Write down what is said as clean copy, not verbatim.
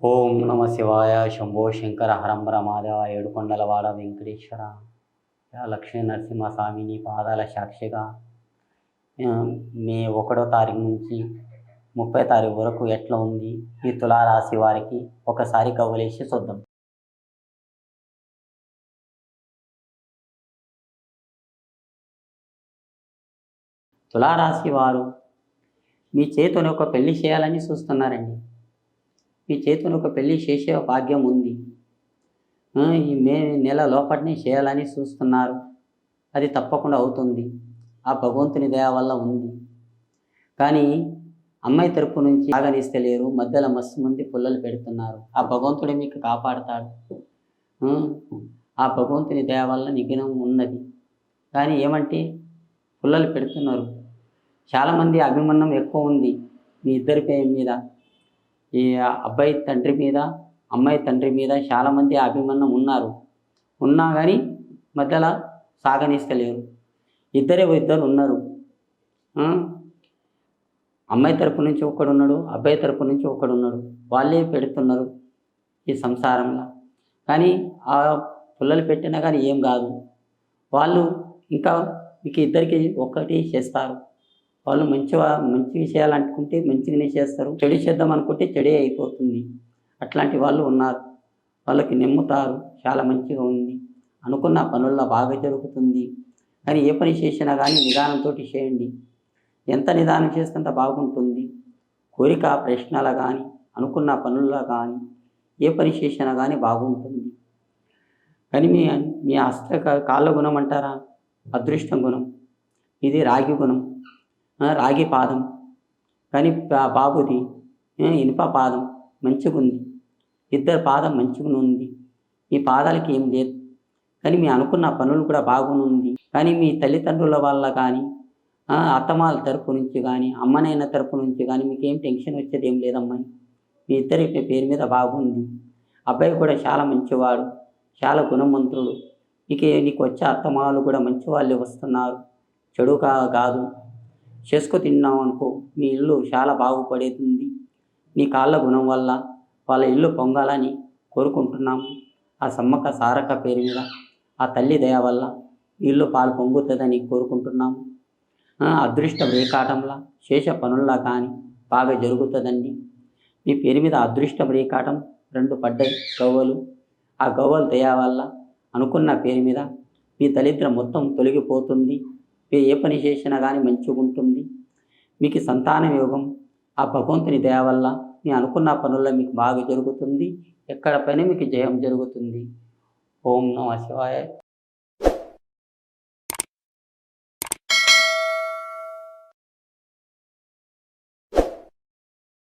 ఓం నమ శివాయ. శంభో శంకర హరంబర మాధవ ఏడుకొండలవాడ వెంకటేశ్వర. లక్ష్మీ నరసింహస్వామి నీ పాదాల సాక్షిగా మే 1వ తారీఖు నుంచి 30వ తారీఖు వరకు ఎట్లా ఉంది ఈ తులారాశి వారికి ఒకసారి కవలేసి చూద్దాం. తులారాశి వారు మీ చేతిని ఒక పెళ్లి చేయాలని చూస్తున్నారండి. మీ చేతిని ఒక పెళ్లి చేసే భాగ్యం ఉంది. ఈ మే నెల లోపటినే చేయాలని చూస్తున్నారు. అది తప్పకుండా అవుతుంది. ఆ భగవంతుని దయ వల్ల ఉంది. కానీ అమ్మాయి తరపు నుంచి సాగనిస్తలేరు. మధ్యలో మస్తు మంది పుల్లలు పెడుతున్నారు. ఆ భగవంతుడే మీకు కాపాడుతాడు. ఆ భగవంతుని దయ వల్ల నిఘ్నం ఉన్నది. కానీ ఏమంటే పుల్లలు పెడుతున్నారు. చాలామంది అభిమానం ఎక్కువ ఉంది మీ ఇద్దరి మీద. ఈ అబ్బాయి తండ్రి మీద, అమ్మాయి తండ్రి మీద చాలామంది అభిమానం ఉన్నా కానీ మధ్యలో సాగనిస్తలేరు. ఇద్దరు ఉన్నారు. అమ్మాయి తరపు నుంచి ఒకడున్నాడు, అబ్బాయి తరపు నుంచి ఒకడున్నాడు. వాళ్ళే పెడుతున్నారు ఈ సంసారంలో. కానీ ఆ పుల్లలు పెట్టినా కానీ ఏం కాదు. వాళ్ళు ఇంకా మీకు ఇద్దరికి ఒక్కటి చేస్తారు. వాళ్ళు మంచిగా చేయాలనుకుంటే మంచిగానే చేస్తారు. చెడు చేద్దాం అనుకుంటే చెడే అయిపోతుంది. అట్లాంటి వాళ్ళు ఉన్నారు. వాళ్ళకి నమ్ముతారు. చాలా మంచిగా ఉంది. అనుకున్న పనుల్లో బాగా జరుగుతుంది. కానీ ఏ పని చేసినా కానీ నిదానంతో చేయండి. ఎంత నిదానం చేస్తుంటే బాగుంటుంది. కోరిక ప్రశ్నలు కానీ అనుకున్న పనుల్లో కానీ ఏ పని చేసినా కానీ బాగుంటుంది. కానీ మీ కాళ్ళ గుణం అంటారా, అదృష్టం గుణం. ఇది రాగి గుణం, రాగి పాదం. కానీ బాబుది ఇనుప పాదం మంచిగా ఉంది. ఇద్దరు పాదం మంచిగా ఉంది. మీ పాదాలకి ఏం లేదు. కానీ మీ అనుకున్న పనులు కూడా బాగుంది. కానీ మీ తల్లిదండ్రుల వల్ల కానీ అత్తమాల తరపు నుంచి కానీ అమ్మనైన తరపు నుంచి కానీ మీకేం టెన్షన్ వచ్చేది ఏం లేదమ్మాయి. మీ ఇద్దరి పేరు మీద బాగుంది. అబ్బాయి కూడా చాలా మంచివాడు, చాలా గుణవంతుడు. నీకు వచ్చే అత్తమాలు కూడా మంచి వాళ్ళే వస్తున్నారు. చెడు కాదు. చేసుకు తిన్నాం అనుకో మీ ఇల్లు చాలా బాగుపడుతుంది. మీ కాళ్ళ గుణం వల్ల వాళ్ళ ఇల్లు పొంగాలని కోరుకుంటున్నాము. ఆ సమ్మక్క సారక్క పేరు మీద ఆ తల్లి దయ వల్ల ఇల్లు పాలు పొంగుతుందని కోరుకుంటున్నాము. అదృష్టం రేకాటంలా చేసే పనుల్లా కానీ బాగా జరుగుతుందండి. మీ పేరు మీద అదృష్టం రేకాటం 2 పడ్డాయి గవ్వలు. ఆ గవ్వలు దయ వల్ల అనుకున్న పేరు మీద మీ దరిద్రం మొత్తం తొలగిపోతుంది. ఏ పని చేసినా కానీ మంచిగా ఉంటుంది. మీకు సంతాన యోగం ఆ భగవంతుని దయ వల్ల మీ అనుకున్న పనుల్లో మీకు బాగా జరుగుతుంది. ఎక్కడ పని మీకు జయం జరుగుతుంది. ఓం నమః శివాయ.